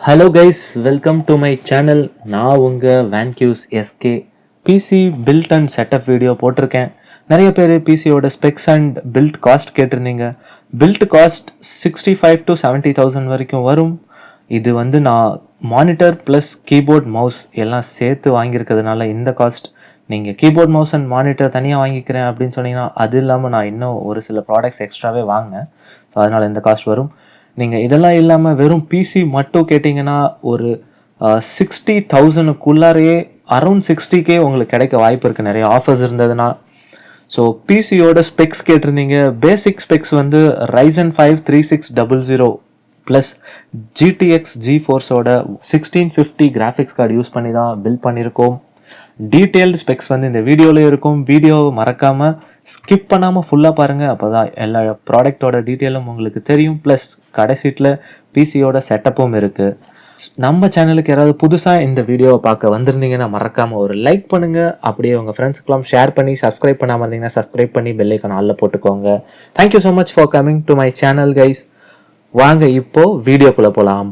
Hello guys, welcome to my channel. நான் உங்கள் வேன்கியூஸ் SK. PC build and setup video போட்டிருக்கேன். நிறைய பேர் பிசியோட ஸ்பெக்ஸ் அண்ட் பில்ட் காஸ்ட் கேட்டிருந்தீங்க. பில்ட் காஸ்ட் 65 to 70,000 வரைக்கும் வரும். இது நான் மானிட்டர் ப்ளஸ் கீபோர்ட் மவுஸ் எல்லாம் சேர்த்து வாங்கியிருக்கிறதுனால இந்த காஸ்ட். நீங்கள் கீபோர்ட் மவுஸ் அண்ட் மானிட்டர் தனியாக வாங்கிக்கிறேன் அப்படின்னு சொன்னீங்கன்னா அது இல்லாமல் நான் இன்னும் ஒரு சில ப்ராடக்ட்ஸ் எக்ஸ்ட்ராவே வாங்கினேன். ஸோ அதனால் இந்த காஸ்ட் வரும். நீங்கள் இதெல்லாம் இல்லாமல் வெறும் பிசி மட்டும் கேட்டிங்கன்னா ஒரு 60,000க்குள்ளாரையே அரௌண்ட் 60K உங்களுக்கு கிடைக்க வாய்ப்பு இருக்குது, நிறைய ஆஃபர்ஸ் இருந்ததுன்னா. ஸோ பிசியோட ஸ்பெக்ஸ் கேட்டிருந்தீங்க. Basic specs Ryzen 5 3600 plus GTX GeForceோட 1650 கிராஃபிக்ஸ் கார்டு யூஸ் பண்ணி தான் பில்ட் பண்ணியிருக்கோம். டீட்டெயில்டு ஸ்பெக்ஸ் இந்த வீடியோவில் இருக்கும். வீடியோவை மறக்காமல் ஸ்கிப் பண்ணாமல் ஃபுல்லாக பாருங்கள், அப்போ தான் எல்லா ப்ராடக்டோட டீட்டெயிலும் உங்களுக்கு தெரியும். ப்ளஸ் கடைசீட்டில் பிசியோட செட்டப்பும் இருக்குது. நம்ம சேனலுக்கு யாராவது புதுசாக இந்த வீடியோவை பார்க்க வந்திருந்தீங்கன்னா மறக்காமல் ஒரு லைக் பண்ணுங்கள். அப்படியே உங்கள் ஃப்ரெண்ட்ஸுக்கெல்லாம் ஷேர் பண்ணி சப்ஸ்கிரைப் பண்ணாமல் இருந்தீங்கன்னா சப்ஸ்கிரைப் பண்ணி பெல் ஐக்கான் ஆல்ல போட்டுக்கோங்க. Thank you so much for coming to my channel guys. வாங்க இப்போ வீடியோக்குள்ளே போகலாம்.